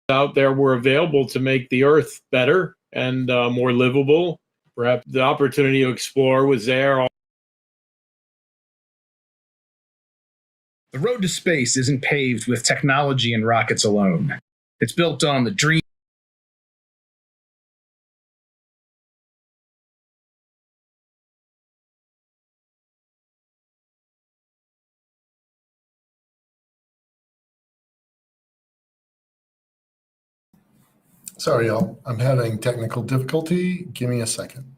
out there were available to make the Earth better and more livable. Perhaps the opportunity to explore was there. The road to space isn't paved with technology and rockets alone. It's built on the dream. Sorry, y'all. I'm having technical difficulty. Give me a second.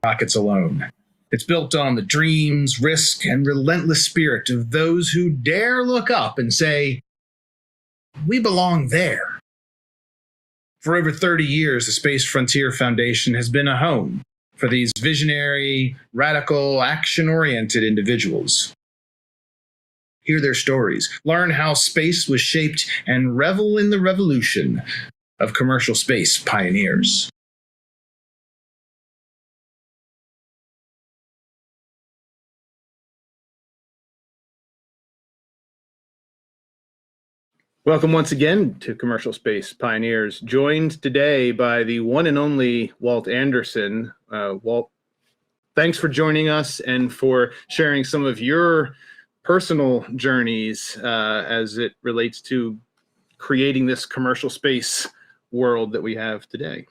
Rockets alone. It's built on the dreams, risk, and relentless spirit of those who dare look up and say, "We belong there." For over 30 years, the Space Frontier Foundation has been a home for these visionary, radical, action-oriented individuals. Hear their stories, learn how space was shaped, and revel in the revolution of commercial space pioneers. Welcome once again to Commercial Space Pioneers, joined today by the one and only Walt Anderson. Walt, thanks for joining us and for sharing some of your personal journeys as it relates to creating this commercial space world that we have today.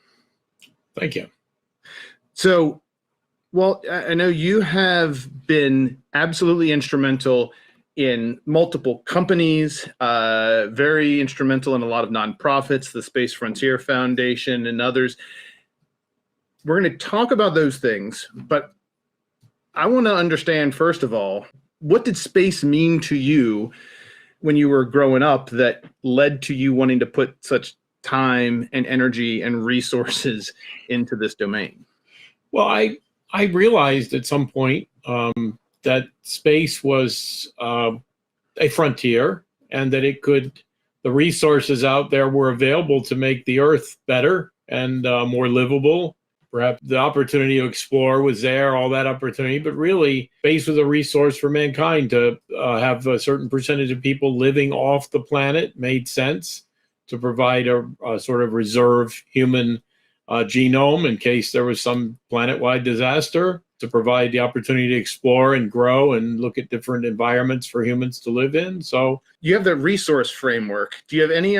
Thank you. So, Walt, I know you have been absolutely instrumental in multiple companies, very instrumental in a lot of nonprofits, the Space Frontier Foundation and others. We're going to talk about those things, but I want to understand, first of all, what did space mean to you when you were growing up that led to you wanting to put such time and energy and resources into this domain? Well, I realized at some point that space was a frontier, and that the resources out there were available to make the Earth better and more livable. Perhaps the opportunity to explore was there, all that opportunity, but really space was a resource for mankind. To have a certain percentage of people living off the planet made sense, to provide a sort of reserve human genome in case there was some planet-wide disaster, to provide the opportunity to explore and grow and look at different environments for humans to live in. So you have the resource framework. Do you have any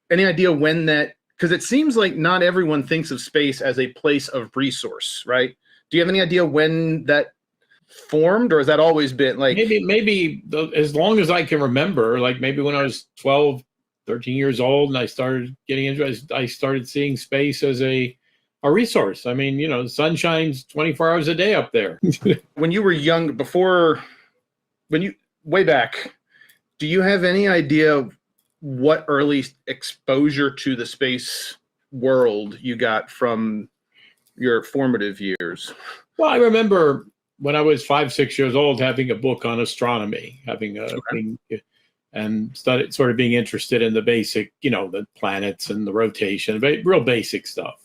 idea when that, because it seems like not everyone thinks of space as a place of resource, right? Do you have any idea when that formed, or has that always been like? Maybe as long as I can remember, like maybe when I was 12, 13 years old and I started getting into it, I started seeing space as a resource. I mean, the sun shines 24 hours a day up there. When you were young, way back, do you have any idea what early exposure to the space world you got from your formative years? Well, I remember when I was 5, 6 years old having a book on astronomy, and started sort of being interested in the basic, the planets and the rotation, real basic stuff.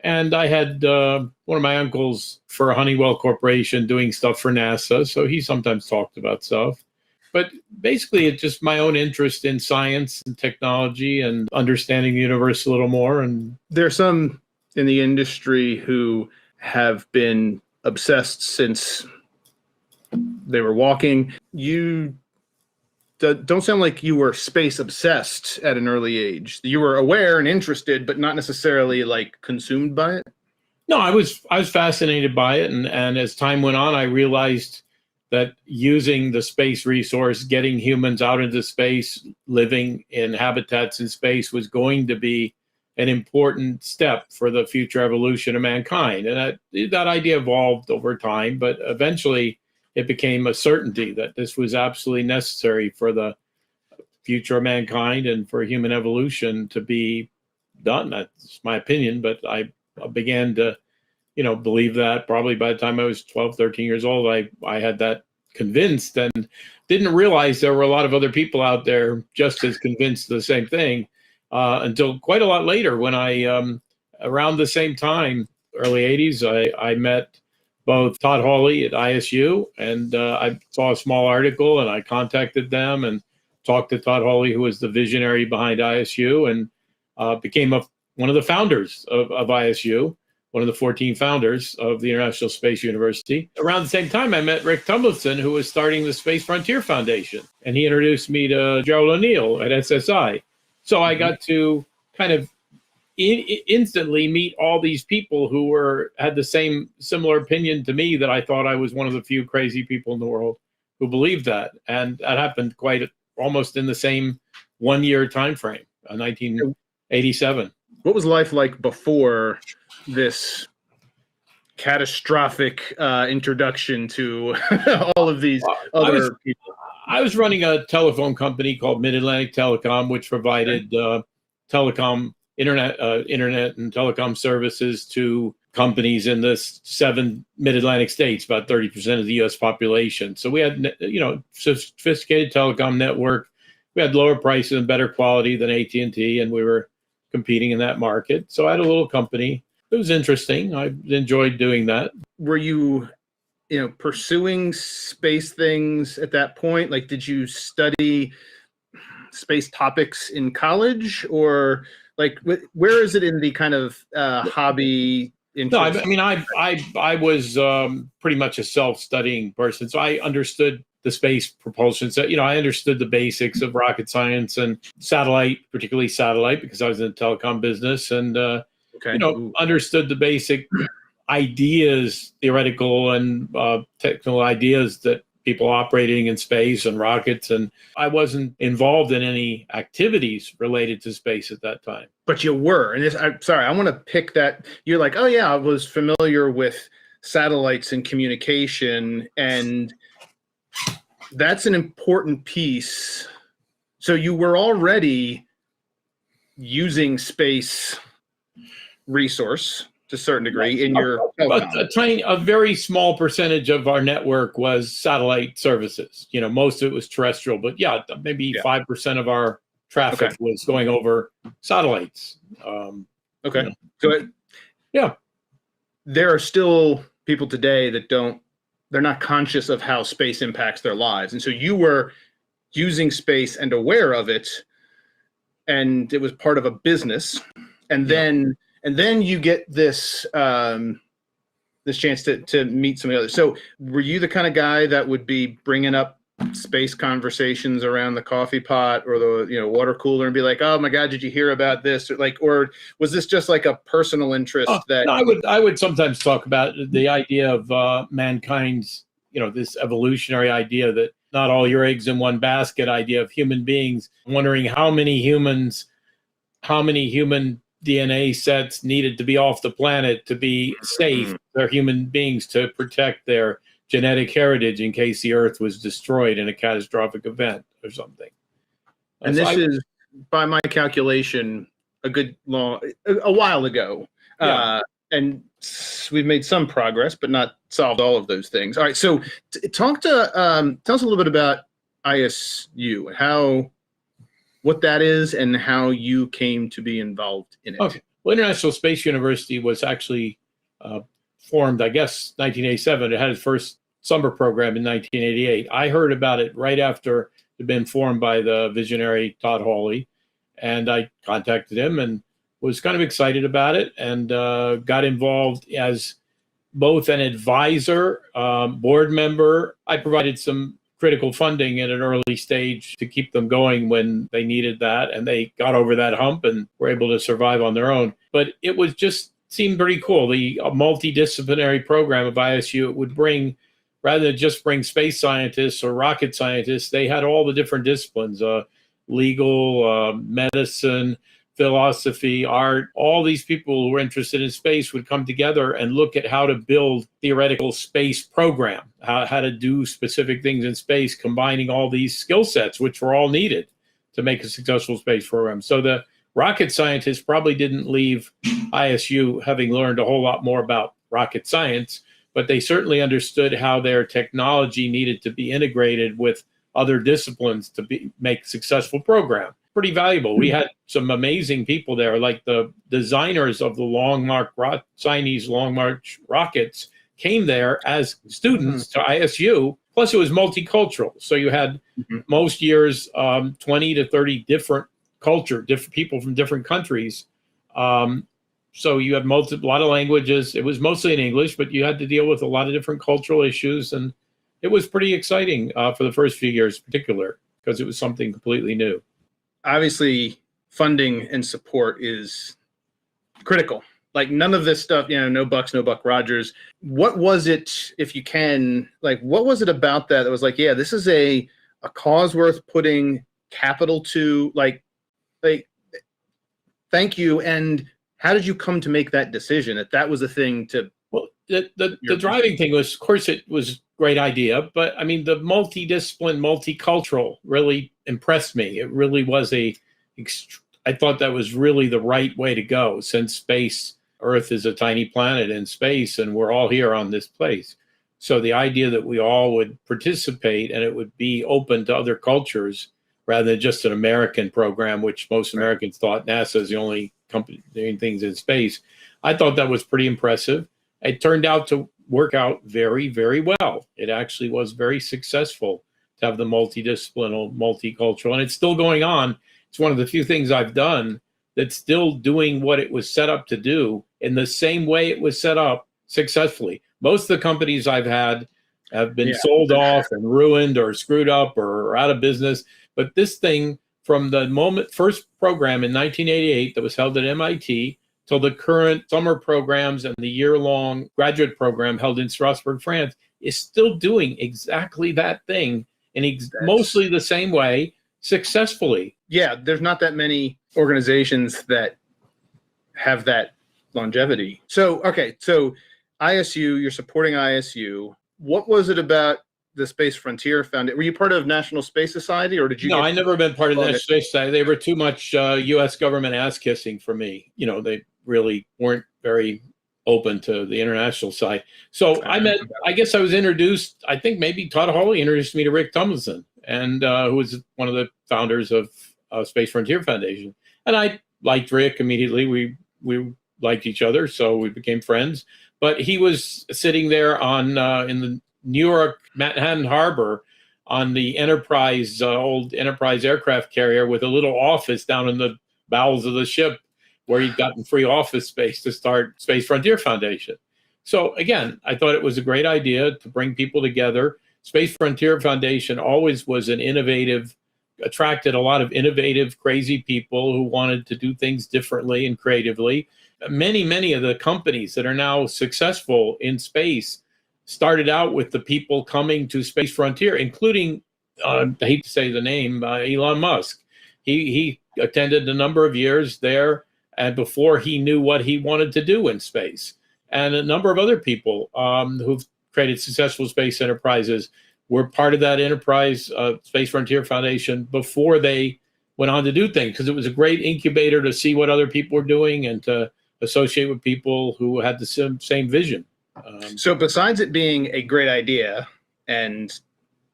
And I had one of my uncles for Honeywell Corporation doing stuff for NASA, so he sometimes talked about stuff. But basically, it's just my own interest in science and technology and understanding the universe a little more. And there's some in the industry who have been obsessed since they were walking. You don't sound like you were space obsessed at an early age. You were aware and interested, but not necessarily like consumed by it. No, I was fascinated by it, and as time went on, I realized that using the space resource, getting humans out into space, living in habitats in space was going to be an important step for the future evolution of mankind. And that idea evolved over time, but eventually it became a certainty that this was absolutely necessary for the future of mankind and for human evolution to be done. That's my opinion, but I began to believe that probably by the time I was 12, 13 years old. I had that convinced and didn't realize there were a lot of other people out there just as convinced of the same thing until quite a lot later when I, around the same time, early 80s, I met both Todd Hawley at ISU, and I saw a small article and I contacted them and talked to Todd Hawley, who was the visionary behind ISU, and became one of the founders of ISU, one of the 14 founders of the International Space University. Around the same time, I met Rick Tumlinson, who was starting the Space Frontier Foundation, and he introduced me to Gerald O'Neill at SSI. So I got to kind of instantly meet all these people who had the same similar opinion to me, that I thought I was one of the few crazy people in the world who believed that. And that happened almost in the same 1 year time frame, 1987. What was life like before this catastrophic introduction to all of these other people? I was running a telephone company called Mid-Atlantic Telecom, which provided telecom internet and telecom services to companies in the 7 Mid-Atlantic states, about 30% of the U.S. population. So we had, sophisticated telecom network. We had lower prices and better quality than AT&T, and we were competing in that market. So I had a little company. It was interesting. I enjoyed doing that. Were you, pursuing space things at that point? Like, did you study space topics in college, or like where is it in the kind of hobby interest? No, I mean, I was pretty much a self-studying person, so I understood the space propulsion. So, I understood the basics of rocket science and satellite, particularly satellite, because I was in the telecom business, and understood the basic ideas, theoretical and technical ideas that people operating in space and rockets. And I wasn't involved in any activities related to space at that time. But you were, and I want to pick that. You're like, oh yeah, I was familiar with satellites and communication, and that's an important piece. So you were already using space resource to a certain degree in your a very small percentage of our network was satellite services. Most of it was terrestrial, but maybe 5% of our traffic was going over satellites. There are still people today that they're not conscious of how space impacts their lives. And so you were using space and aware of it, and it was part of a business. And then you get this this chance to meet some of the others. So were you the kind of guy that would be bringing up space conversations around the coffee pot or the water cooler and be like, oh my God, did you hear about this? Or was this just like a personal interest that? No, I would sometimes talk about the idea of mankind's, this evolutionary idea that not all your eggs in one basket idea of human beings, wondering how many human DNA sets needed to be off the planet to be safe for human beings, to protect their genetic heritage in case the Earth was destroyed in a catastrophic event or something. And this is, by my calculation, a while ago. And we've made some progress, but not solved all of those things. All right, so tell us a little bit about ISU, what that is, and how you came to be involved in it. Okay. Well, International Space University was actually formed, I guess, 1987. It had its first summer program in 1988. I heard about it right after it had been formed by the visionary Todd Hawley, and I contacted him and was kind of excited about it, and got involved as both an advisor, board member. I provided some critical funding at an early stage to keep them going when they needed that, and they got over that hump and were able to survive on their own. But it was just seemed pretty cool. The multidisciplinary program of ISU, it would bring rather than just bring space scientists or rocket scientists, they had all the different disciplines, legal, medicine, philosophy, art. All these people who were interested in space would come together and look at how to build theoretical space program, how to do specific things in space, combining all these skill sets, which were all needed to make a successful space program. So the rocket scientists probably didn't leave ISU having learned a whole lot more about rocket science, but they certainly understood how their technology needed to be integrated with other disciplines to make a successful program. Pretty valuable. We had some amazing people there, like the designers of the Chinese Long March rockets came there as students to ISU. Plus, it was multicultural. So you had most years 20 to 30 different people from different countries. So you had a lot of languages. It was mostly in English, but you had to deal with a lot of different cultural issues. And it was pretty exciting for the first few years in particular, because it was something completely new. Obviously, funding and support is critical. Like none of this stuff, no bucks, no Buck Rogers. What was it, if you can, what was it about that was like, yeah, this is a cause worth putting capital to, thank you. And how did you come to make that decision that was a thing to? Well, the driving thing was, of course, it was a great idea, but I mean, the multidiscipline, multicultural really impressed me. It really was I thought that was really the right way to go, since Earth is a tiny planet in space and we're all here on this place. So the idea that we all would participate and it would be open to other cultures rather than just an American program, which most Americans thought NASA is the only company doing things in space. I thought that was pretty impressive. It turned out to work out very, very well. It actually was very successful to have the multidisciplinary, multicultural, and it's still going on. It's one of the few things I've done that's still doing what it was set up to do in the same way it was set up successfully. Most of the companies I've had have been sold off and ruined or screwed up or out of business. But this thing, from the first program in 1988 that was held at MIT till the current summer programs and the year-long graduate program held in Strasbourg, France, is still doing exactly that thing in mostly the same way successfully. Yeah, there's not that many organizations that have that longevity. So, okay, so ISU, you're supporting ISU. What was it about the Space Frontier Foundation? Were you part of National Space Society, or did you? No, I never been part of the National Space Society. They were too much U.S. government ass kissing for me. They really weren't very open to the international side. So I guess I was introduced, I think maybe Todd Hawley introduced me to Rick Tumlinson, and who was one of the founders of Space Frontier Foundation. And I liked Rick immediately. We liked each other, so we became friends. But he was sitting there in the New York Manhattan Harbor on the Enterprise, old Enterprise aircraft carrier, with a little office down in the bowels of the ship where he'd gotten free office space to start Space Frontier Foundation. So again, I thought it was a great idea to bring people together. Space Frontier Foundation always was attracted a lot of innovative, crazy people who wanted to do things differently and creatively. Many of the companies that are now successful in space started out with the people coming to Space Frontier, including, I hate to say the name, Elon Musk. He attended a number of years there, and before he knew what he wanted to do in space. And a number of other people who've created successful space enterprises were part of that enterprise, Space Frontier Foundation, before they went on to do things, because it was a great incubator to see what other people were doing and to associate with people who had the same vision. So besides it being a great idea and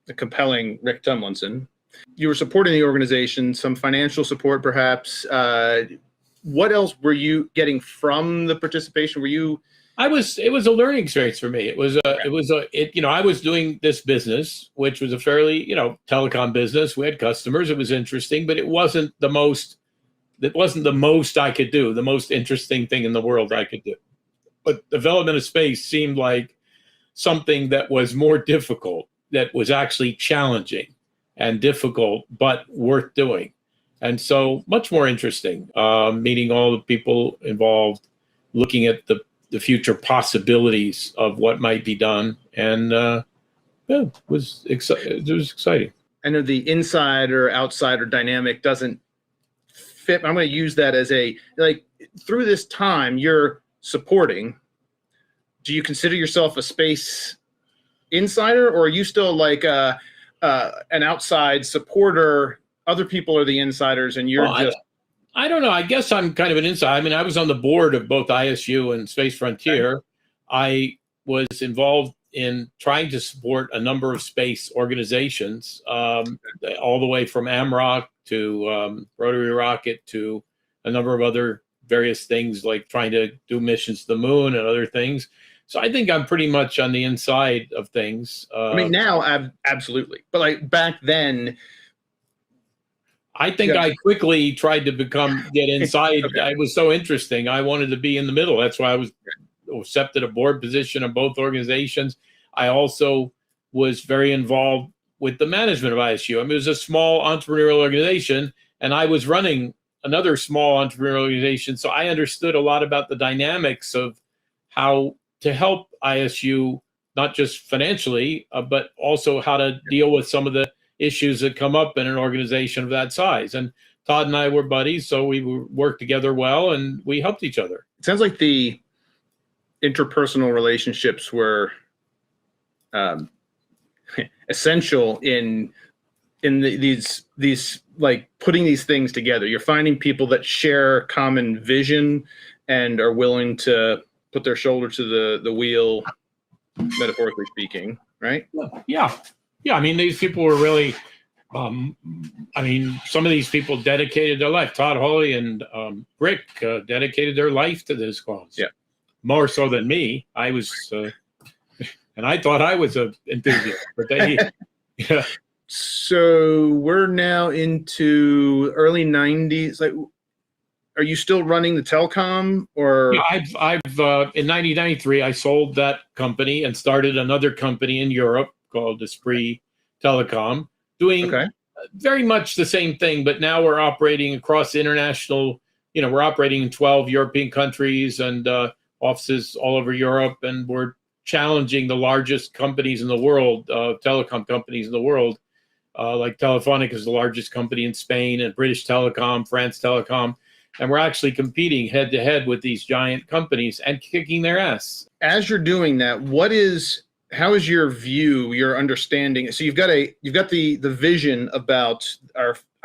a compelling Rick Tumlinson, you were supporting the organization, some financial support perhaps. What else were you getting from the participation? It was a learning experience for me. I was doing this business, which was a fairly, telecom business. We had customers. It was interesting, but it wasn't the most I could do, the most interesting thing in the world I could do. But development of space seemed like something that was more difficult, that was actually challenging and difficult, but worth doing. And so much more interesting, meeting all the people involved, looking at the future possibilities of what might be done. And Yeah, it was exciting. I know the insider outsider dynamic doesn't fit. I'm going to use that as through this time you're supporting. Do you consider yourself a space insider, or are you still like an outside supporter? Other people are the insiders, and you're just. I don't know. I guess I'm kind of an insider. I mean, I was on the board of both ISU and Space Frontier. Okay. I was involved in trying to support a number of space organizations, all the way from AMROC to Rotary Rocket to a number of other various things, like trying to do missions to the moon and other things. So I think I'm pretty much on the inside of things. I mean, now, absolutely. But like back then, I think I quickly tried to get inside. Okay. It was so interesting. I wanted to be in the middle. That's why I was accepted a board position in both organizations. I also was very involved with the management of ISU. I mean, it was a small entrepreneurial organization, and I was running another small entrepreneurial organization. So I understood a lot about the dynamics of how to help ISU, not just financially, but also how to deal with some of the issues that come up in an organization of that size. And Todd and I were buddies, so we worked together well, and we helped each other. It sounds like the interpersonal relationships were essential in these like putting these things together. You're finding people that share common vision and are willing to put their shoulder to the wheel, metaphorically speaking, right? Yeah. I mean, these people were really, I mean, some of these people dedicated their life. Todd Hawley and Rick dedicated their life to this cause. Yeah. More so than me. I was, and I thought I was an enthusiast, but they, yeah. So we're now into early 90s. Like, are you still running the telecom, or? Yeah, I've in 1993, I sold that company and started another company in Europe called Esprit Telecom, doing very much the same thing, but now we're operating across international, we're operating in 12 European countries and offices all over Europe, and we're challenging the largest companies in the world, telecom companies in the world, like Telefonica is the largest company in Spain, and British Telecom, France Telecom, and we're actually competing head to head with these giant companies and kicking their ass. As you're doing that, how is your view, your understanding? So you've got the vision about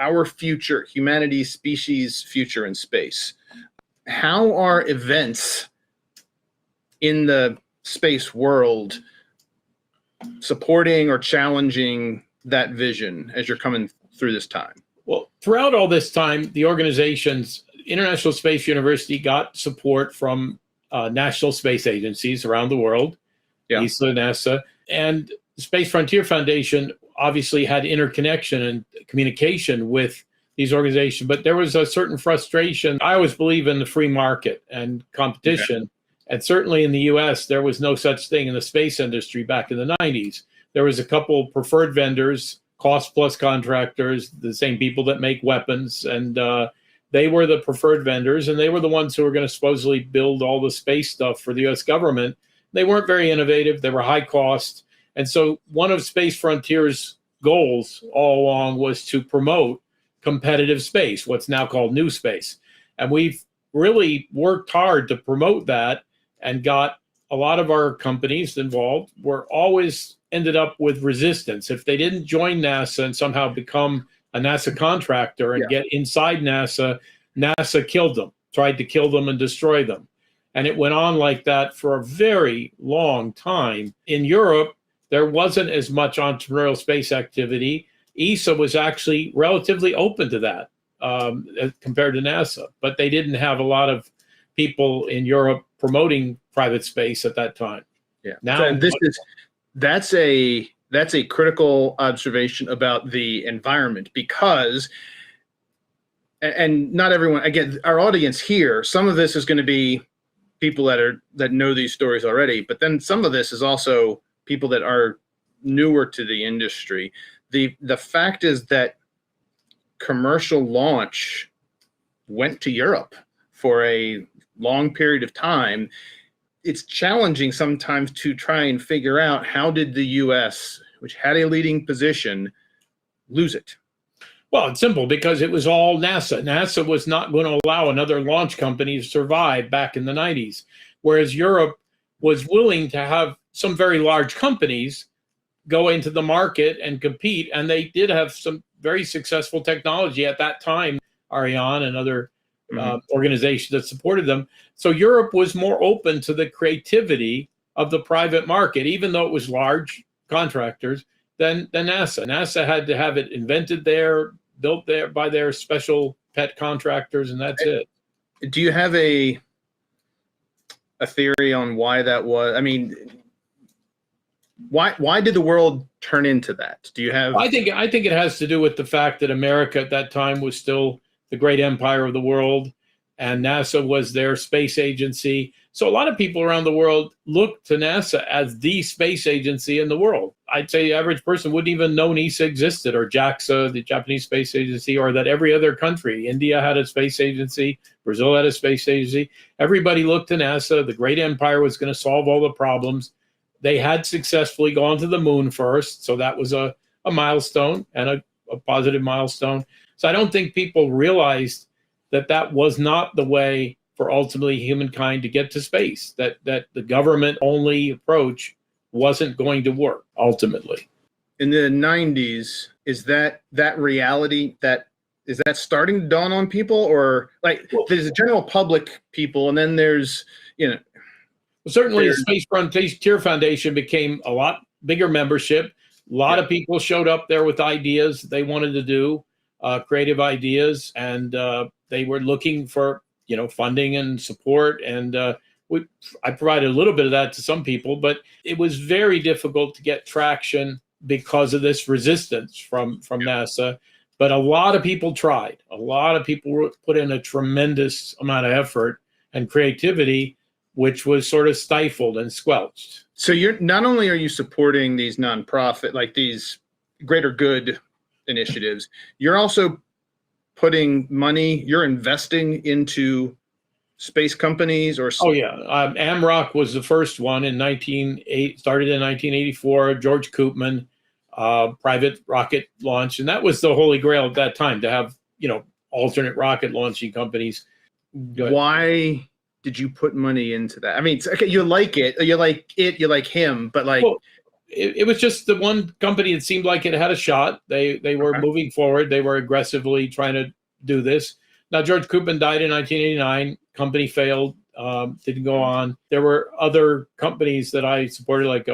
our future, humanity's species future in space. How are events in the space world supporting or challenging that vision as you're coming through this time? Well, throughout all this time, the organizations, International Space University got support from national space agencies around the world. ESA, NASA, and the Space Frontier Foundation obviously had interconnection and communication with these organizations, but there was a certain frustration. I always believe in the free market and competition, and certainly in the US, there was no such thing in the space industry back in the 90s. There was a couple preferred vendors, cost plus contractors, the same people that make weapons, and they were the preferred vendors, and they were the ones who were going to supposedly build all the space stuff for the US government. They weren't very innovative. They were high cost. And so one of Space Frontier's goals all along was to promote competitive space, what's now called new space. And we've really worked hard to promote that and got a lot of our companies involved. Were always ended up with resistance. If they didn't join NASA and somehow become a NASA contractor and get inside NASA, NASA killed them, tried to kill them and destroy them. And it went on like that for a very long time. In Europe, there wasn't as much entrepreneurial space activity. ESA was actually relatively open to that compared to NASA, but they didn't have a lot of people in Europe promoting private space at that time. Yeah. Now, so that's a critical observation about the environment, because, and not everyone, again, our audience here, some of this is going to be people that know these stories already, but then some of this is also people that are newer to the industry. The fact is that commercial launch went to Europe for a long period of time. it's challenging sometimes to try and figure out how did the U.S., which had a leading position, lose it. Well, it's simple because it was all NASA. NASA was not going to allow another launch company to survive back in the 90s, whereas Europe was willing to have some very large companies go into the market and compete. And they did have some very successful technology at that time, Ariane and other organizations that supported them. So Europe was more open to the creativity of the private market, even though it was large contractors, than NASA. NASA had to have it invented there, built there by their special pet contractors, and that's it. Do you have a theory on why that was? I mean, why did the world turn into that? Do you have? I think it has to do with the fact that America at that time was still the great empire of the world, and NASA was their space agency. So a lot of people around the world look to NASA as the space agency in the world. I'd say the average person wouldn't even know NASA existed, or JAXA, the Japanese space agency, or that every other country, India had a space agency, Brazil had a space agency. Everybody looked to NASA. The great empire was going to solve all the problems. They had successfully gone to the moon first, so that was a milestone and a positive milestone. So I don't think people realized that that was not the way for ultimately humankind to get to space, that the government-only approach wasn't going to work ultimately. In the 90s, is that reality is that starting to dawn on people, or like there's a general public people, and then there's, certainly the Space Frontier Foundation became a lot bigger membership. A lot of people showed up there with ideas they wanted to do, creative ideas, and they were looking for funding and support, and I provided a little bit of that to some people, but it was very difficult to get traction because of this resistance from NASA. But a lot of people tried. A lot of people put in a tremendous amount of effort and creativity, which was sort of stifled and squelched. So you're not only are you supporting these nonprofit, like these greater good initiatives, you're also putting money, you're investing into space companies or. Oh yeah, AMROC was the first one started in 1984. George Koopman, private rocket launch, and that was the holy grail at that time, to have alternate rocket launching companies. Why did you put money into that? I mean, okay, you like him, but like. Well, it was just the one company that seemed like it had a shot. They were moving forward. They were aggressively trying to do this. Now, George Koopman died in 1989. Company failed, didn't go on. There were other companies that I supported, like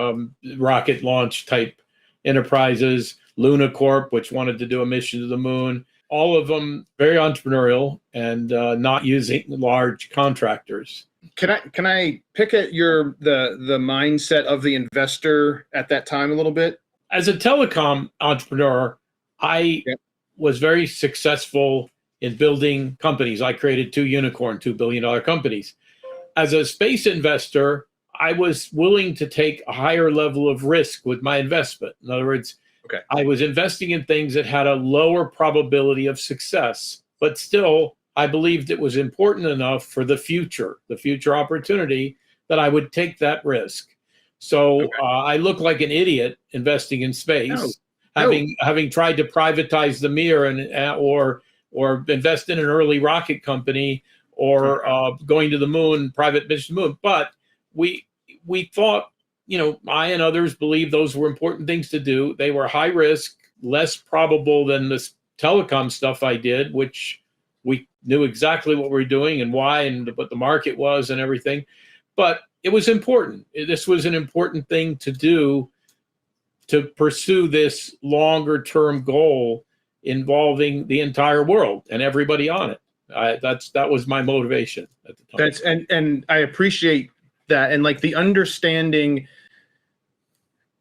rocket launch type enterprises, LunaCorp, which wanted to do a mission to the moon. All of them very entrepreneurial and not using large contractors. Can I pick at the mindset of the investor at that time a little bit? As a telecom entrepreneur, I was very successful in building companies. I created two unicorn, $2 billion companies. As a space investor, I was willing to take a higher level of risk with my investment. In other words, I was investing in things that had a lower probability of success, but still I believed it was important enough for the future opportunity, that I would take that risk. So I look like an idiot investing in space, having tried to privatize the Mir or invest in an early rocket company, or going to the moon, private mission to the moon. But we thought, I and others believed those were important things to do. They were high risk, less probable than this telecom stuff I did, which we knew exactly what we were doing and why and what the market was and everything. But it was important. This was an important thing to do, to pursue this longer term goal involving the entire world and everybody on it. That was my motivation at the time. And I appreciate that, and like the understanding.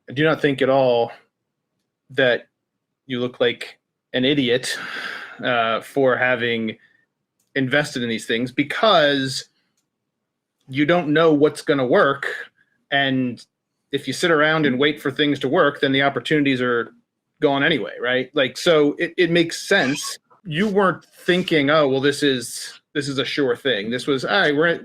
I do not think at all that you look like an idiot for having invested in these things, because you don't know what's going to work, and if you sit around and wait for things to work, then the opportunities are gone anyway, right? Like, so it makes sense. You weren't thinking, oh well, this is a sure thing. This was, all right,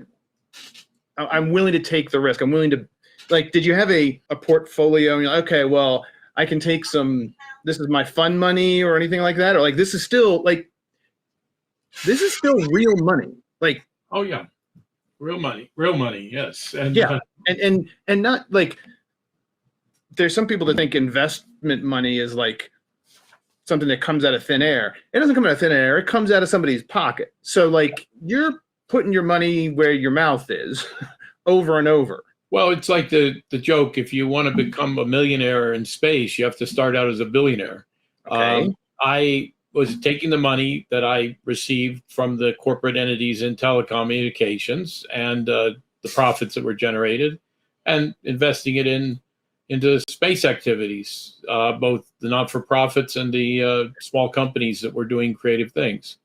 I'm willing to take the risk. I'm willing to, like, did you have a portfolio? And you're like, okay, well, I can take some, this is my fund money or anything like that? Or like, this is still real money. Like, Oh yeah, real money. Yes, and yeah. And not like, there's some people that think investment money is like something that comes out of thin air. It doesn't come out of thin air. It comes out of somebody's pocket. So like, you're putting your money where your mouth is over and over. well, it's like the joke: if you want to become a millionaire in space, you have to start out as a billionaire. Okay. I was taking the money that I received from the corporate entities in telecommunications and the profits that were generated, and investing it into space activities, both the not-for-profits and the small companies that were doing creative things.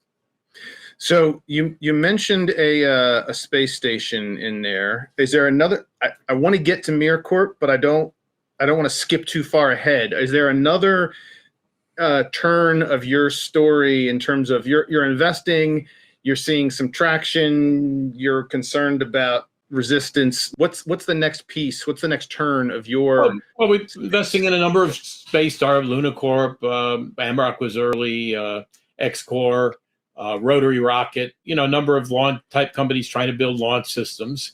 So you mentioned a space station in there. Is there another? I want to get to MirCorp, but I don't want to skip too far ahead. Is there another turn of your story in terms of you're investing, you're seeing some traction, you're concerned about resistance? What's the next piece? What's the next turn of your? Well, we're investing in a number of space startups. LunaCorp, Amrock was early, XCore, Rotary Rocket. A number of launch type companies trying to build launch systems.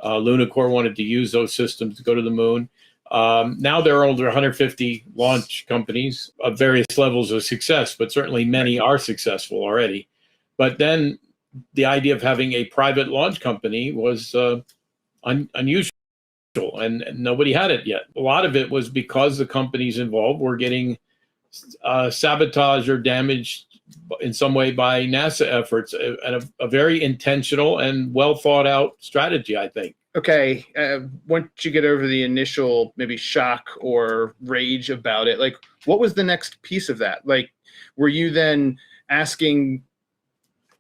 LunaCorp wanted to use those systems to go to the moon. Now there are over 150 launch companies of various levels of success, but certainly many are successful already. But then the idea of having a private launch company was unusual, and nobody had it yet. A lot of it was because the companies involved were getting sabotaged or damaged in some way by NASA efforts, and a very intentional and well thought out strategy, I think. Okay, once you get over the initial maybe shock or rage about it, like, what was the next piece of that? Like, were you then asking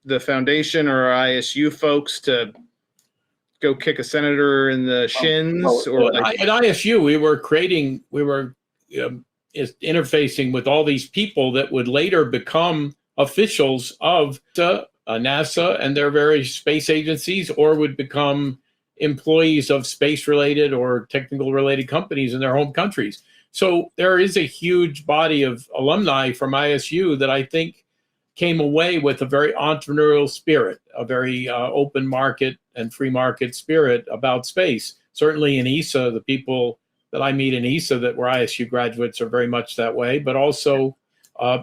the foundation or ISU folks to go kick a senator in the shins? Or like, at ISU, we were interfacing with all these people that would later become officials of NASA and their various space agencies, or would become employees of space-related or technical-related companies in their home countries. So there is a huge body of alumni from ISU that I think came away with a very entrepreneurial spirit, a very open market and free market spirit about space. Certainly in ESA, the people that I meet in ESA that were ISU graduates are very much that way, but also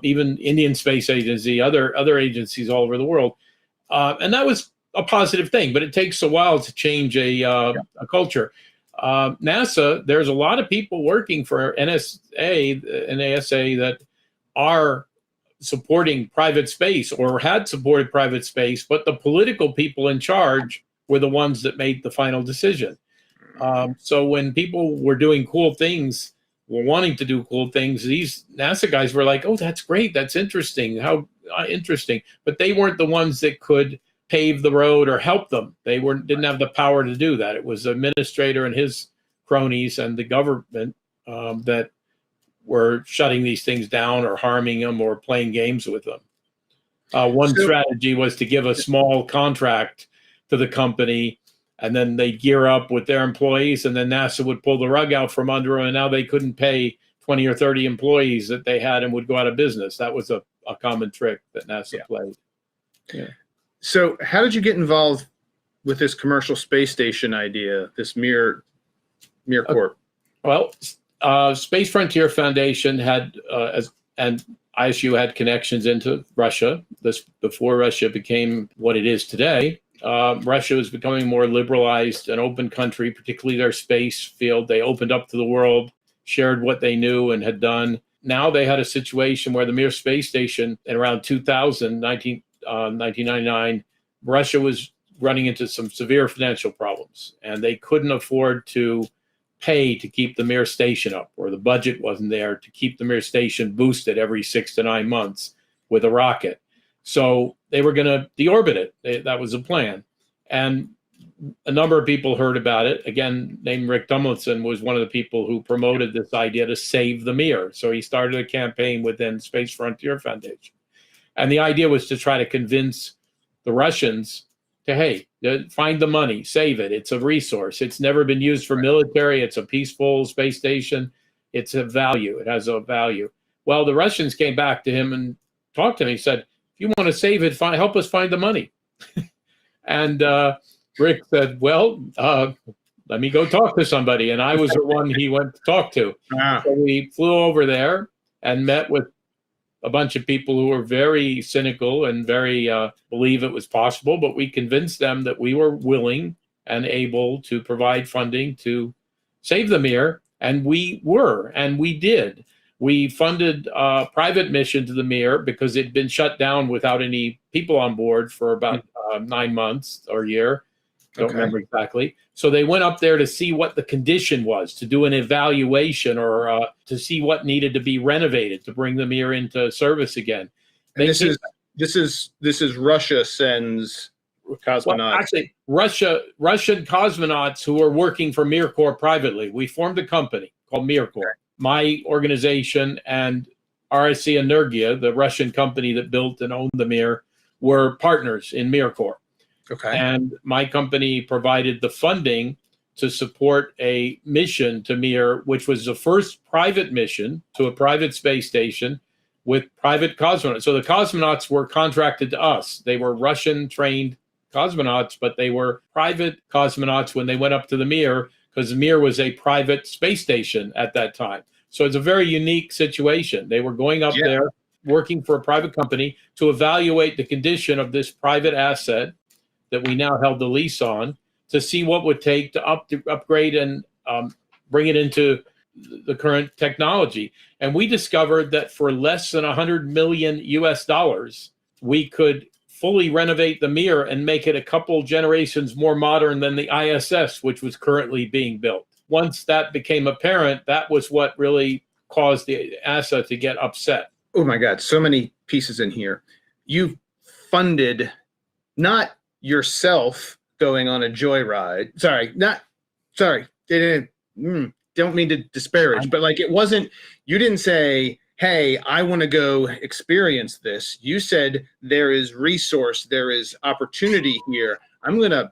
even Indian Space Agency, other agencies all over the world. And that was a positive thing, but it takes a while to change a culture. NASA, there's a lot of people working for NSA and ASA that are supporting private space or had supported private space, but the political people in charge were the ones that made the final decision. So when people were doing cool things, were wanting to do cool things, these NASA guys were like, oh, that's great. That's interesting. How interesting. But they weren't the ones that could pave the road or help them. They didn't have the power to do that. It was the administrator and his cronies and the government that were shutting these things down or harming them or playing games with them. One strategy was to give a small contract to the company, and then they gear up with their employees, and then NASA would pull the rug out from under them, and now they couldn't pay 20 or 30 employees that they had and would go out of business. That was a common trick that NASA played. Yeah. So how did you get involved with this commercial space station idea, this MirCorp? Well, Space Frontier Foundation had, and ISU had connections into Russia. This before Russia became what it is today. Russia was becoming more liberalized, an open country, particularly their space field. They opened up to the world, shared what they knew and had done. Now they had a situation where the Mir space station in around 1999, Russia was running into some severe financial problems, and they couldn't afford to pay to keep the Mir station up, or the budget wasn't there to keep the Mir station boosted every 6 to 9 months with a rocket. So they were going to deorbit it. That was the plan. And a number of people heard about it. Again, named Rick Tumlinson was one of the people who promoted this idea to save the Mir. So he started a campaign within Space Frontier Foundation. And the idea was to try to convince the Russians to, hey, find the money, save it. It's a resource. It's never been used for military. It's a peaceful space station. It's a value. It has a value. Well, the Russians came back to him and talked to him. He said, if you want to save it, help us find the money. And Rick said, well, let me go talk to somebody. And I was the one he went to talk to. So we flew over there and met with a bunch of people who were very cynical and very believe it was possible, but we convinced them that we were willing and able to provide funding to save the Mir, and we were, and we did. We funded a private mission to the Mir because it'd been shut down without any people on board for about 9 months or a year. Don't remember exactly. So they went up there to see what the condition was, to do an evaluation or to see what needed to be renovated to bring the Mir into service again. And this is Russia sends cosmonauts. Well, actually, Russian cosmonauts who are working for MirCorp privately. We formed a company called MirCorp. My organization and RSC Energia, the Russian company that built and owned the Mir, were partners in MirCorp. Okay. And my company provided the funding to support a mission to Mir, which was the first private mission to a private space station with private cosmonauts. So the cosmonauts were contracted to us. They were Russian-trained cosmonauts, but they were private cosmonauts when they went up to the Mir, because the Mir was a private space station at that time. So it's a very unique situation. They were going up there, working for a private company to evaluate the condition of this private asset that we now held the lease on, to see what would take to upgrade and bring it into the current technology. And we discovered that for less than $100 million US, we could fully renovate the Mir and make it a couple generations more modern than the ISS, which was currently being built. Once that became apparent, that was what really caused the asset to get upset. Oh my God, so many pieces in here. You funded not yourself going on a joyride. Don't mean to disparage, but like, it wasn't, you didn't say, hey, I want to go experience this. You said there is resource, there is opportunity here. I'm going to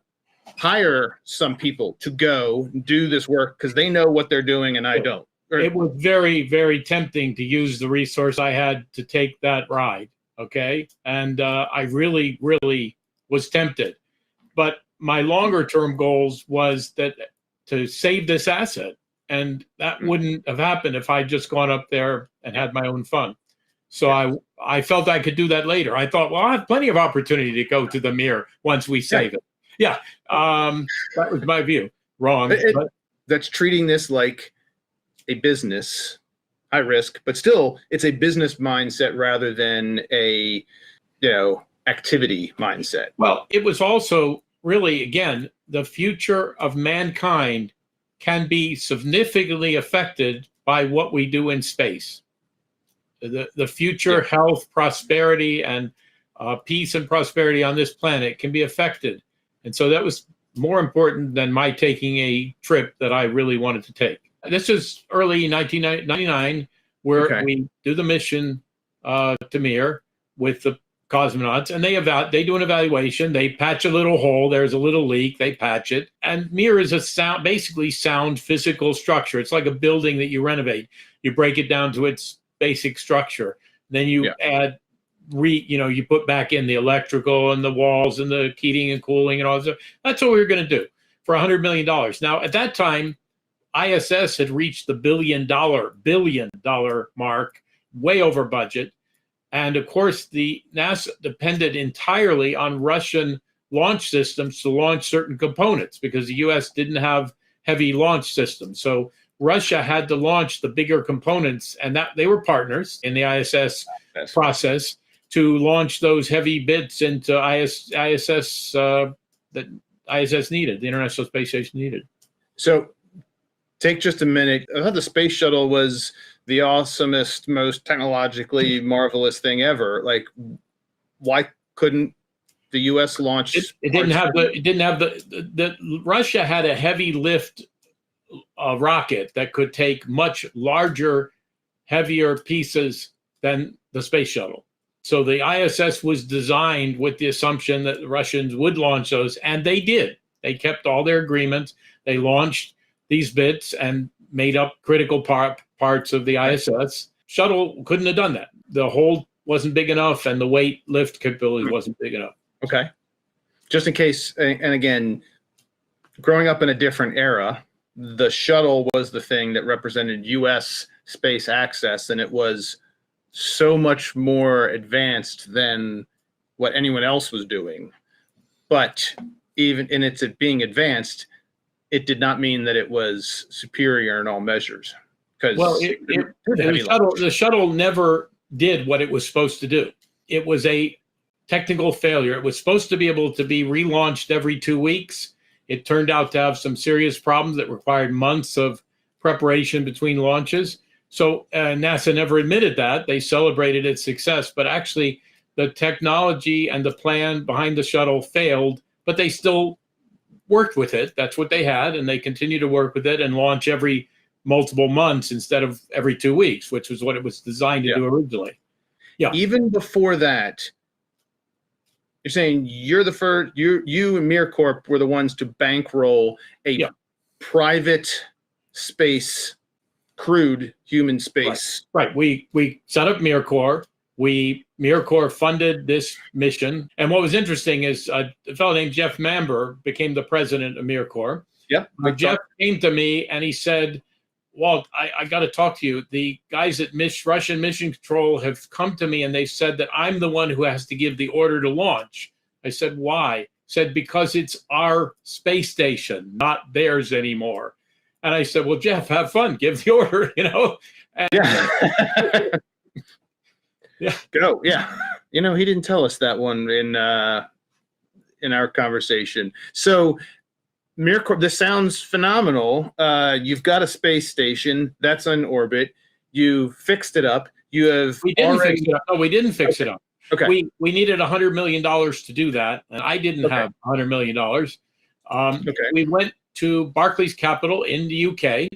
hire some people to go do this work because they know what they're doing and I don't. It was very, very tempting to use the resource I had to take that ride. Okay. And I really, really was tempted. But my longer term goals was that to save this asset. And that wouldn't have happened if I'd just gone up there and had my own fun. So I felt I could do that later. I thought, well, I have plenty of opportunity to go to the Mir once we save it. Yeah. That was my view. Wrong. But that's treating this like a business, high risk, but still it's a business mindset rather than a, activity mindset. Well, it was also really, again, the future of mankind can be significantly affected by what we do in space. The future health, prosperity, and peace and prosperity on this planet can be affected. And so that was more important than my taking a trip that I really wanted to take. This is early 1999, where we do the mission to Mir with the cosmonauts, and they do an evaluation. They patch a little hole. There's a little leak. They patch it. And Mir is basically sound physical structure. It's like a building that you renovate. You break it down to its basic structure. Then you add, you put back in the electrical and the walls and the heating and cooling and all that. That's what we were going to do for $100 million. Now, at that time, ISS had reached the billion dollar mark, way over budget. And of course, the NASA depended entirely on Russian launch systems to launch certain components because the US didn't have heavy launch systems. So Russia had to launch the bigger components, and that they were partners in the ISS process to launch those heavy bits into ISS that ISS needed, the International Space Station needed. So take just a minute. I thought the space shuttle was the awesomest, most technologically marvelous thing ever. Like, why couldn't the U.S. launch? It didn't have the Russia had a heavy lift rocket that could take much larger, heavier pieces than the space shuttle. So the ISS was designed with the assumption that the Russians would launch those, and they did. They kept all their agreements. They launched these bits and made up critical parts of the ISS. Shuttle couldn't have done that. The hold wasn't big enough, and the weight lift capability wasn't big enough. Okay. Just in case, and again, growing up in a different era, the shuttle was the thing that represented U.S. space access, and it was so much more advanced than what anyone else was doing. But even in its being advanced, it did not mean that it was superior in all measures. Well, the shuttle never did what it was supposed to do. It was a technical failure. It was supposed to be able to be relaunched every 2 weeks. It turned out to have some serious problems that required months of preparation between launches. So NASA never admitted that. They celebrated its success, but actually the technology and the plan behind the shuttle failed, but they still worked with it. That's what they had, and they continue to work with it and launch every multiple months instead of every 2 weeks, which was what it was designed to do originally. Yeah. Even before that, you're saying you're the first, you and MirCorp were the ones to bankroll a private space, crewed human space. Right. We set up MirCorp. MirCorp funded this mission. And what was interesting is a fellow named Jeff Mamber became the president of MirCorp. Yep. Jeff came to me and he said, Walt, I got to talk to you. The guys at Russian Mission Control have come to me and they said that I'm the one who has to give the order to launch. I said, why? He said, because it's our space station, not theirs anymore. And I said, well, Jeff, have fun. Give the order, you know? And, yeah. Go. Yeah. You know, he didn't tell us that one in our conversation. So MirCorp, this sounds phenomenal. You've got a space station that's on orbit. You fixed it up. You have we didn't fix it up. No, we didn't fix it up. Okay. We needed $100 million to do that, and I didn't have $100 million. We went to Barclays Capital in the UK,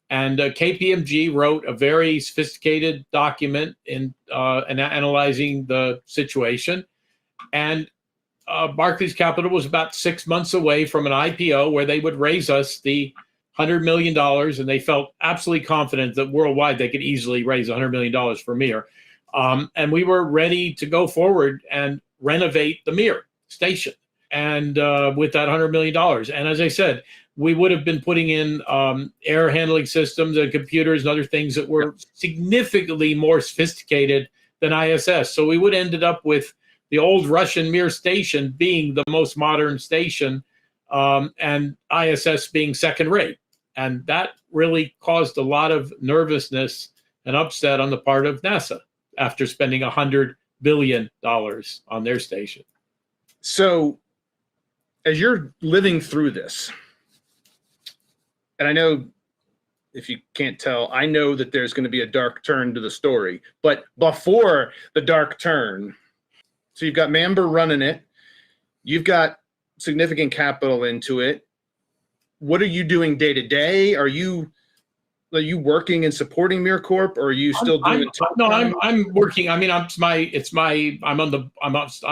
and KPMG wrote a very sophisticated document in analyzing the situation. And Barclays Capital was about 6 months away from an IPO where they would raise us the $100 million, and they felt absolutely confident that worldwide they could easily raise $100 million for Mir. And we were ready to go forward and renovate the Mir station, and with that $100 million. And as I said, we would have been putting in air handling systems and computers and other things that were significantly more sophisticated than ISS. So we would have ended up with the old Russian Mir station being the most modern station, and ISS being second rate. And that really caused a lot of nervousness and upset on the part of NASA after spending $100 billion on their station. So as you're living through this, and I know, if you can't tell, I know that there's going to be a dark turn to the story, but before the dark turn, so you've got Mamber running it, you've got significant capital into it. What are you doing day to day? Are you working and supporting MirCorp, or are you still doing? I'm working. I mean, I'm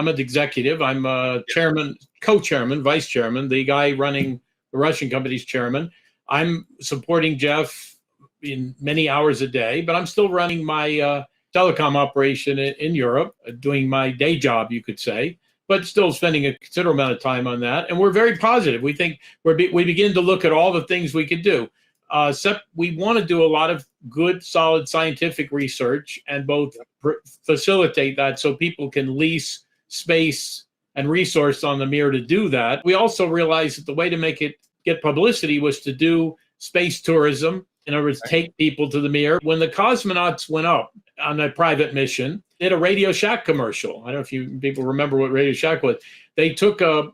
an executive. I'm chairman, co-chairman, vice chairman, the guy running the Russian company's chairman. I'm supporting Jeff in many hours a day, but I'm still running my telecom operation in Europe, doing my day job, you could say, but still spending a considerable amount of time on that. And we're very positive. We think we begin to look at all the things we could do. We want to do a lot of good, solid scientific research and both facilitate that so people can lease space and resource on the Mir to do that. We also realized that the way to get publicity was to do space tourism. In other words, take people to the Mir. When the cosmonauts went up on a private mission, they did a Radio Shack commercial. I don't know if people remember what Radio Shack was. They took a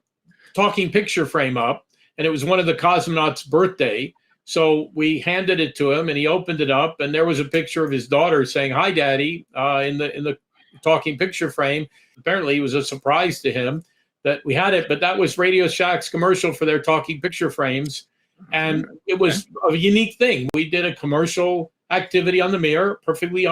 talking picture frame up, and it was one of the cosmonauts' birthday. So we handed it to him, and he opened it up, and there was a picture of his daughter saying, "Hi, Daddy," in the talking picture frame. Apparently, it was a surprise to him that we had it, but that was Radio Shack's commercial for their talking picture frames. And it was a unique thing. We did a commercial activity on the Mir, perfectly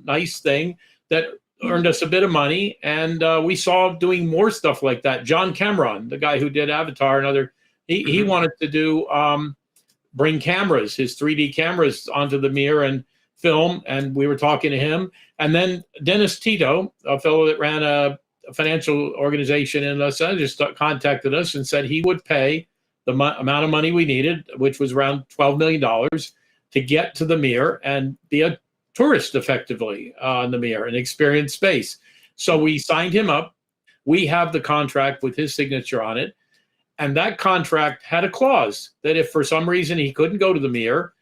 nice thing that earned us a bit of money, and we saw doing more stuff like that. John Cameron, the guy who did Avatar and other, he wanted to do bring cameras, his 3D cameras onto the Mir and film, and we were talking to him. And then Dennis Tito, a fellow that ran a financial organization in Los Angeles, contacted us and said he would pay the amount of money we needed, which was around $12 million, to get to the Mir and be a tourist effectively on the Mir and experience space. So we signed him up. We have the contract with his signature on it. And that contract had a clause that if for some reason he couldn't go to the Mir,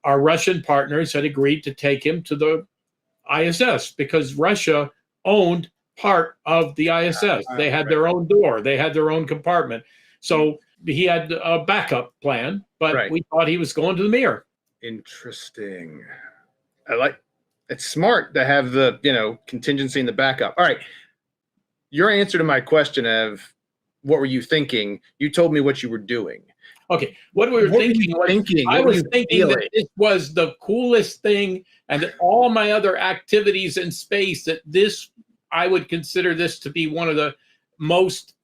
our Russian partners had agreed to take him to the ISS because Russia owned part of the ISS. They had their own door. They had their own compartment. So he had a backup plan, but we thought he was going to the Mir. Interesting. It's smart to have the, contingency in the backup. All right. Your answer to my question of what were you thinking? You told me what you were doing. Okay. What we were thinking I was thinking that this was the coolest thing, and that all my other activities in space, that this, I would consider this to be one of the most,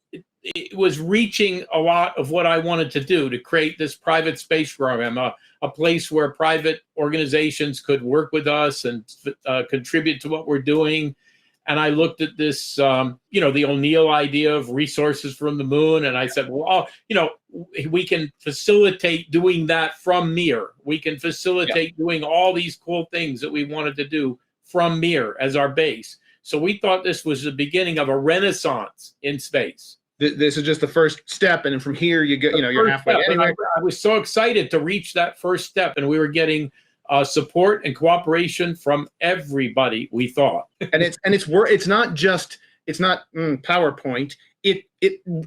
it was reaching a lot of what I wanted to do, to create this private space program, a place where private organizations could work with us and contribute to what we're doing. And I looked at this, the O'Neill idea of resources from the moon. And I said, well, we can facilitate doing that from Mir. We can facilitate doing all these cool things that we wanted to do from Mir as our base. So we thought this was the beginning of a renaissance in space. This is just the first step, and then from here you go. You're halfway. Anyway, I was so excited to reach that first step, and we were getting support and cooperation from everybody. We thought, and it's not PowerPoint. It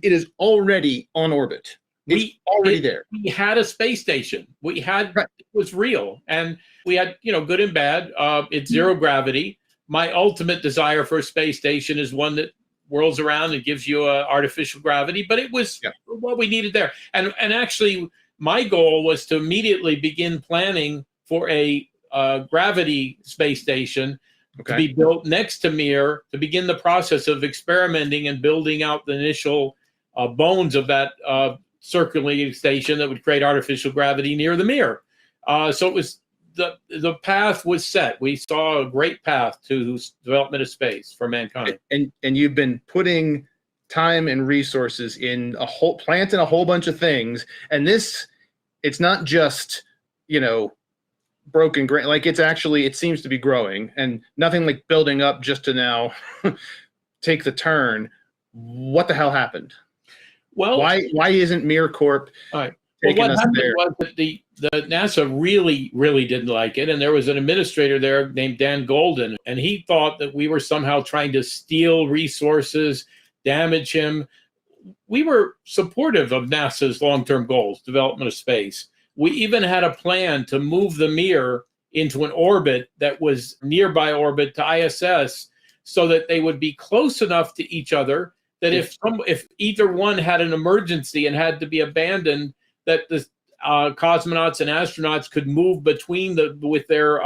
is already on orbit. It's already there. We had a space station. We had it was real, and we had good and bad. It's zero gravity. My ultimate desire for a space station is one that whirls around and gives you artificial gravity, but it was what we needed there. And actually, my goal was to immediately begin planning for a gravity space station to be built next to Mir, to begin the process of experimenting and building out the initial bones of that circulating station that would create artificial gravity near the Mir. So it was the path was set. We saw a great path to development of space for mankind. And you've been putting time and resources in planting a whole bunch of things. And it's not just, broken ground. Like it seems to be growing, and nothing like building up just to now take the turn. What the hell happened? Well, why isn't MirCorp taking us there? What happened was that the NASA really, really didn't like it. And there was an administrator there named Dan Golden, and he thought that we were somehow trying to steal resources, damage him. We were supportive of NASA's long-term goals, development of space. We even had a plan to move the Mir into an orbit that was nearby orbit to ISS, so that they would be close enough to each other that if either one had an emergency and had to be abandoned, that the cosmonauts and astronauts could move between with their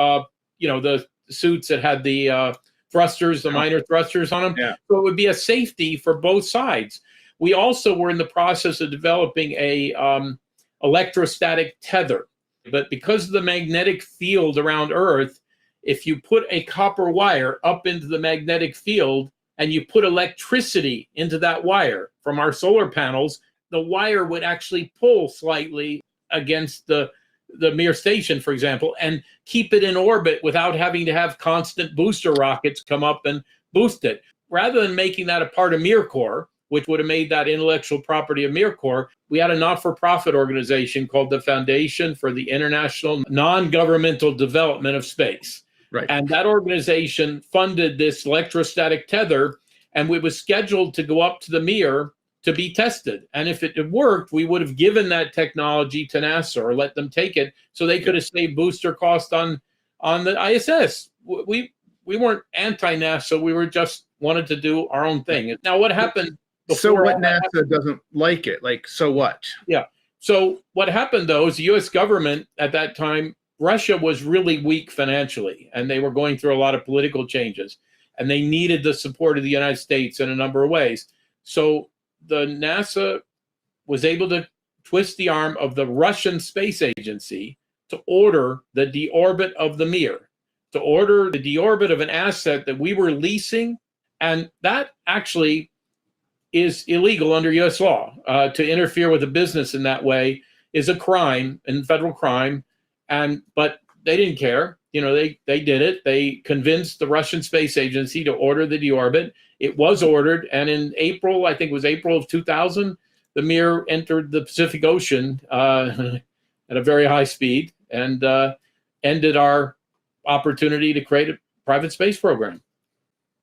the suits that had the thrusters, the minor thrusters on them. Yeah. So it would be a safety for both sides. We also were in the process of developing a electrostatic tether, but because of the magnetic field around Earth, if you put a copper wire up into the magnetic field and you put electricity into that wire from our solar panels, the wire would actually pull slightly against the Mir station, for example, and keep it in orbit without having to have constant booster rockets come up and boost it. Rather than making that a part of MirCorp, which would have made that intellectual property of MirCorp, we had a not-for-profit organization called the Foundation for the International Non-Governmental Development of Space. Right. And that organization funded this electrostatic tether, and we was scheduled to go up to the Mir to be tested. And if it had worked, we would have given that technology to NASA or let them take it so they could have saved booster cost on the ISS. We weren't anti-NASA. We were just wanted to do our own thing. Now, what happened? So what NASA doesn't like it? Like, so what? Yeah. So what happened, though, is the U.S. government at that time, Russia was really weak financially, and they were going through a lot of political changes. and they needed the support of the United States in a number of ways. So the NASA was able to twist the arm of the Russian space agency to order the deorbit of the Mir, to order the deorbit of an asset that we were leasing. And that actually is illegal under U.S. law. To interfere with a business in that way is a crime, and federal crime. But they didn't care. They did it. They convinced the Russian space agency to order the deorbit. It was ordered, and in April, I think it was April of 2000, the Mir entered the Pacific Ocean at a very high speed and ended our opportunity to create a private space program.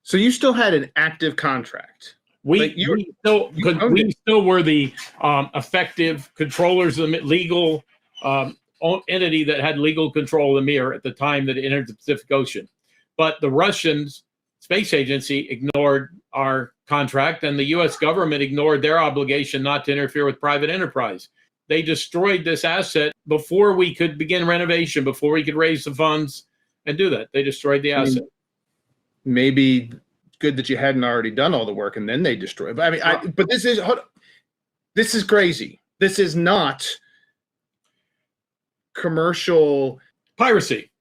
So you still had an active contract. We still were the effective controllers of the legal entity that had legal control of the Mir at the time that it entered the Pacific Ocean. But the Russian space agency ignored our contract, and the U.S. government ignored their obligation not to interfere with private enterprise. They destroyed this asset before we could begin renovation, before we could raise the funds and do that. They destroyed the asset. Maybe good that you hadn't already done all the work and then they destroyed. But but this is crazy. This is not commercial piracy.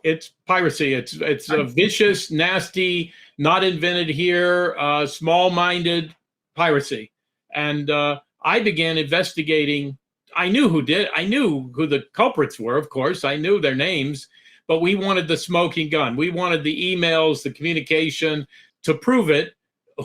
It's piracy. It's a vicious, nasty, not invented here, small-minded piracy. And I began investigating. I knew who did. I knew who the culprits were, of course. I knew their names. But we wanted the smoking gun. We wanted the emails, the communication to prove it.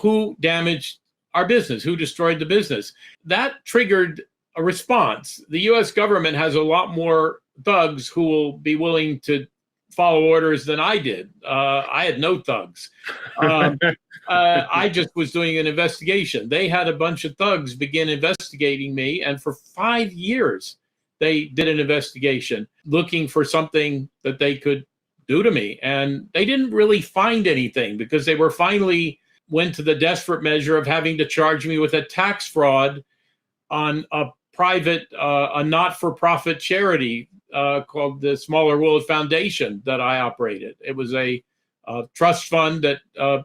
Who damaged our business? Who destroyed the business? That triggered a response. The U.S. government has a lot more thugs who will be willing to follow orders than I did. I had no thugs. I just was doing an investigation. They had a bunch of thugs begin investigating me, and for 5 years, they did an investigation looking for something that they could do to me. And they didn't really find anything because they were finally went to the desperate measure of having to charge me with a tax fraud on a private, a not-for-profit charity called the Smaller World Foundation that I operated. It was a trust fund that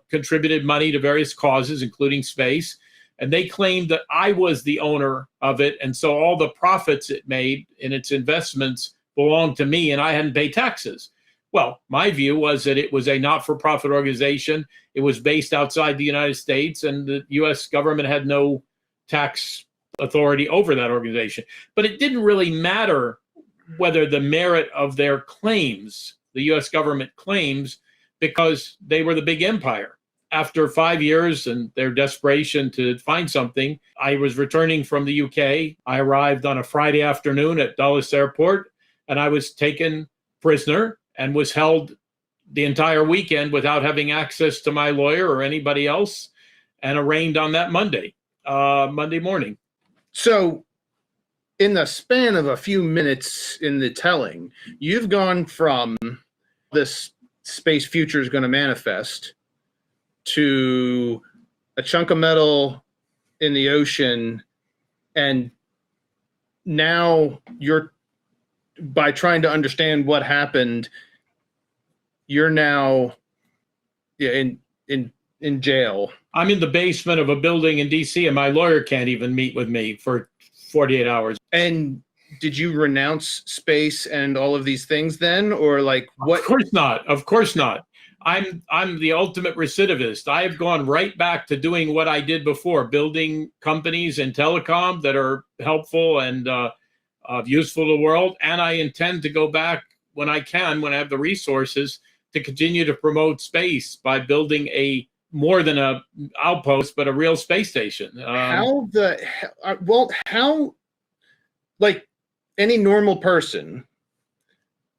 contributed money to various causes, including space. And they claimed that I was the owner of it. And so all the profits it made in its investments belonged to me, and I hadn't paid taxes. Well, my view was that it was a not-for-profit organization. It was based outside the United States, and the U.S. government had no tax authority over that organization. But it didn't really matter whether the merit of their claims, the U.S. government claims, because they were the big empire. After 5 years and their desperation to find something, I was returning from the UK. I arrived on a Friday afternoon at Dulles Airport, and I was taken prisoner and was held the entire weekend without having access to my lawyer or anybody else, and arraigned on that Monday morning. So in the span of a few minutes in the telling, you've gone from this space future is going to manifest to a chunk of metal in the ocean, and now you're, by trying to understand what happened, you're now in jail. I'm in the basement of a building in DC, and my lawyer can't even meet with me for 48 hours. And did you renounce space and all of these things then, or like what? Of course not. Of course not. I'm the ultimate recidivist. I have gone right back to doing what I did before, building companies in telecom that are helpful and useful to the world. And I intend to go back when I can, when I have the resources, to continue to promote space by building more than a outpost, but a real space station. How like any normal person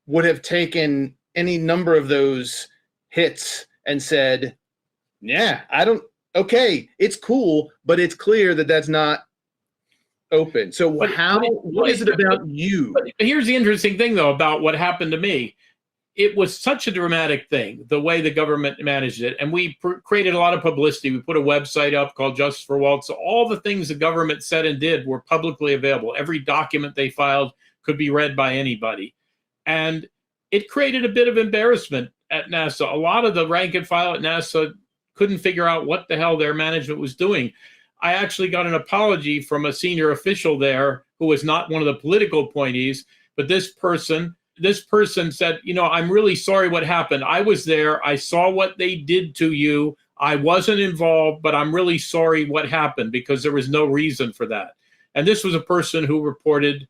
would have taken any number of those hits and said, yeah, okay, it's cool, but it's clear that that's not open. So what is it about you? But here's the interesting thing, though, about what happened to me. It was such a dramatic thing, the way the government managed it. And we created a lot of publicity. We put a website up called Justice for Walt. So all the things the government said and did were publicly available. Every document they filed could be read by anybody. And it created a bit of embarrassment at NASA. A lot of the rank and file at NASA couldn't figure out what the hell their management was doing. I actually got an apology from a senior official there who was not one of the political appointees, but this person said, I'm really sorry what happened. I was there. I saw what they did to you. I wasn't involved, but I'm really sorry what happened because there was no reason for that. And this was a person who reported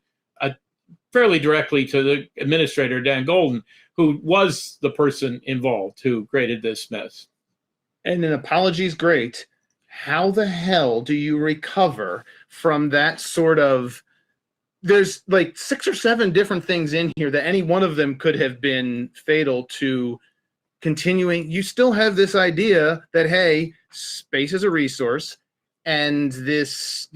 fairly directly to the administrator, Dan Golden, who was the person involved who created this mess. And an apology is great. How the hell do you recover from that sort of... There's like 6 or 7 different things in here that any one of them could have been fatal to continuing. You still have this idea that, hey, space is a resource and this,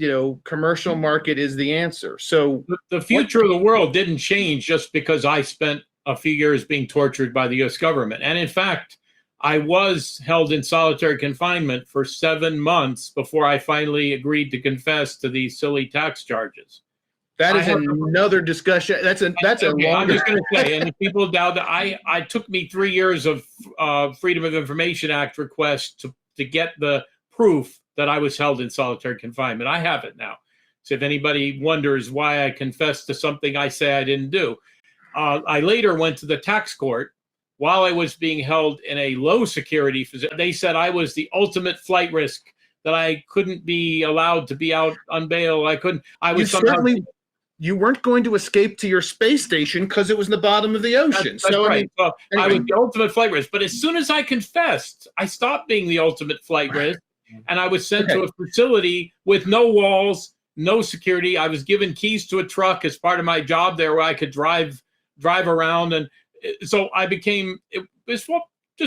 commercial market is the answer. So the future of the world didn't change just because I spent a few years being tortured by the U.S. government. And in fact, I was held in solitary confinement for 7 months before I finally agreed to confess to these silly tax charges. That is another discussion. That's a longer... I'm just going to say, and people doubt that I took me 3 years of Freedom of Information Act requests to get the proof that I was held in solitary confinement. I have it now. So if anybody wonders why I confessed to something I say I didn't do, I later went to the tax court while I was being held in a low security facility. They said I was the ultimate flight risk, that I couldn't be allowed to be out on bail. You weren't going to escape to your space station because it was in the bottom of the ocean. That's right. Anyway. I was the ultimate flight risk. But as soon as I confessed, I stopped being the ultimate flight risk, and I was sent to a facility with no walls, no security. I was given keys to a truck as part of my job there, where I could drive around, and so I became just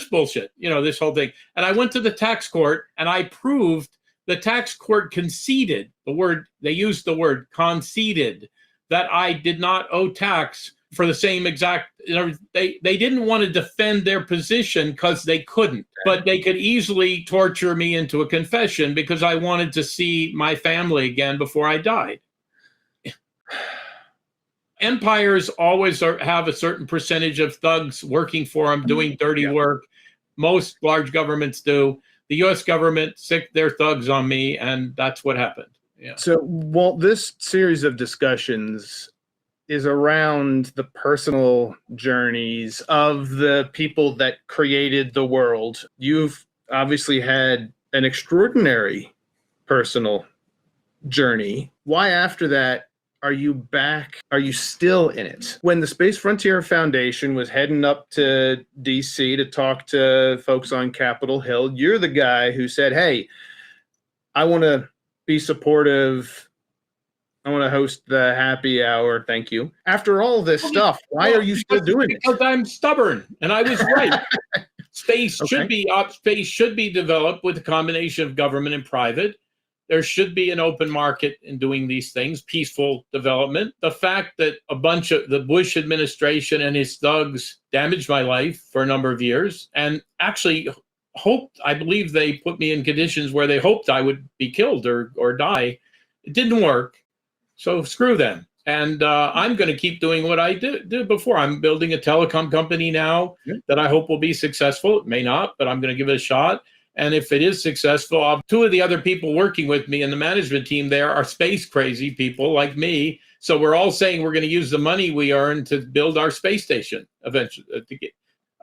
bullshit. This whole thing. And I went to the tax court, and I proved the tax court conceded they used the word conceded, that I did not owe tax for the same exact, they didn't want to defend their position because they couldn't, but they could easily torture me into a confession because I wanted to see my family again before I died. Empires always have a certain percentage of thugs working for them, doing dirty work. Most large governments do. The U.S. government sicked their thugs on me, and that's what happened. Yeah. So, Walt, this series of discussions is around the personal journeys of the people that created the world. You've obviously had an extraordinary personal journey. Why, after that, are you back? Are you still in it? When the Space Frontier Foundation was heading up to DC to talk to folks on Capitol Hill, you're the guy who said, hey, I want to be supportive. I want to host the happy hour. Thank you. After all this stuff, why are you still doing it? Because I'm stubborn, and I was right. Space should be developed with a combination of government and private. There should be an open market in doing these things, peaceful development. The fact that a bunch of the Bush administration and his thugs damaged my life for a number of years, and actually I believe they put me in conditions where they hoped I would be killed or die. It didn't work. So screw them. And I'm going to keep doing what I did before. I'm building a telecom company now that I hope will be successful. It may not, but I'm going to give it a shot. And if it is successful, 2 of the other people working with me in the management team there are space crazy people like me. So we're all saying we're going to use the money we earn to build our space station eventually.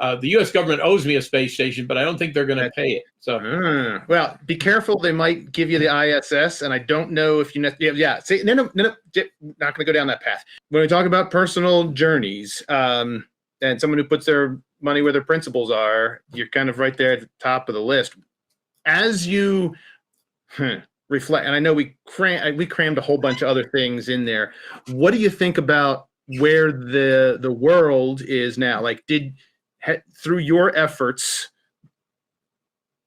The U.S. government owes me a space station, but I don't think they're going to pay it. So, well, be careful. They might give you the ISS, and I don't know if you. See, no, not going to go down that path. When we talk about personal journeys, and someone who puts their money where their principles are, you're kind of right there at the top of the list. As you reflect, and I know we crammed a whole bunch of other things in there. What do you think about where the world is now? Like, through your efforts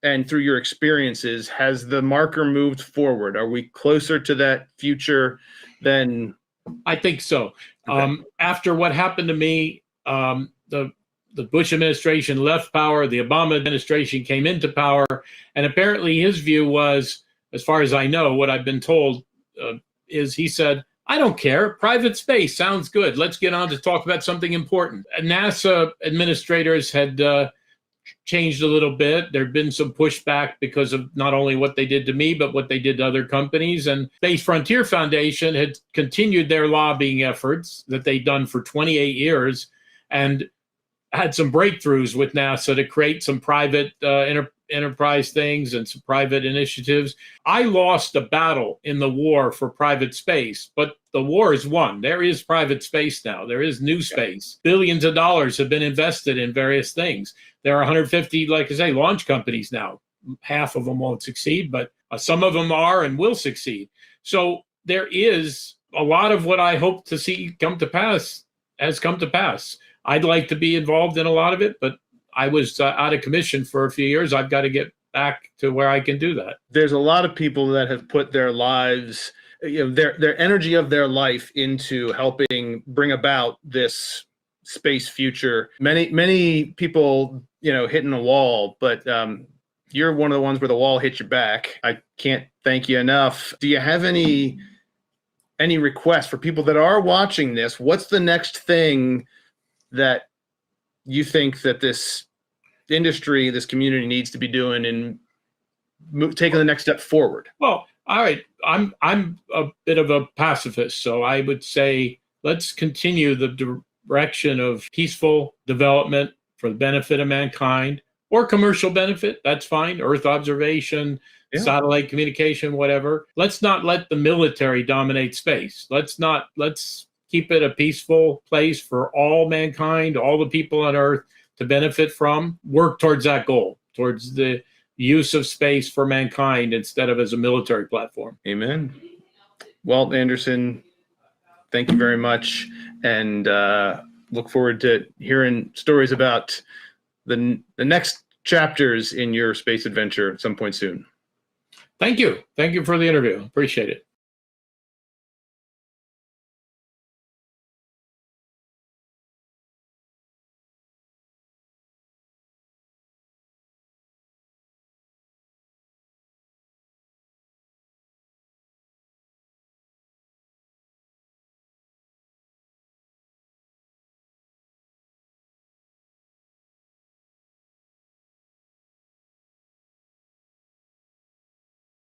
and through your experiences, has the marker moved forward? Are we closer to that future than? I think so. Okay. After what happened to me, the Bush administration left power, the Obama administration came into power, and apparently his view was, as far as I know, what I've been told, is he said, I don't care. Private space sounds good. Let's get on to talk about something important. NASA administrators had changed a little bit. There'd been some pushback because of not only what they did to me, but what they did to other companies. And Space Frontier Foundation had continued their lobbying efforts that they'd done for 28 years and had some breakthroughs with NASA to create some private enterprise things and some private initiatives. I lost a battle in the war for private space, but the war is won. There is private space now. There is new space. Billions of dollars have been invested in various things. There are 150, like I say, launch companies now. Half of them won't succeed, but some of them are and will succeed. So there is a lot of what I hope to see come to pass has come to pass. I'd like to be involved in a lot of it, but I was out of commission for a few years. I've got to get back to where I can do that. There's a lot of people that have put their lives, their energy of their life into helping bring about this space future. Many people, hitting a wall, but you're one of the ones where the wall hit your back. I can't thank you enough. Do you have any requests for people that are watching this? What's the next thing that you think that this industry, this community needs to be doing and taking the next step forward? Well, all right. I'm a bit of a pacifist, so I would say let's continue the direction of peaceful development for the benefit of mankind, or commercial benefit. That's fine. Earth observation, satellite communication, whatever. Let's not let the military dominate space. Let's keep it a peaceful place for all mankind, all the people on Earth to benefit from. Work towards that goal, towards the use of space for mankind instead of as a military platform. Amen. Walt Anderson, thank you very much, and look forward to hearing stories about the next chapters in your space adventure at some point soon. Thank you. Thank you for the interview. Appreciate it.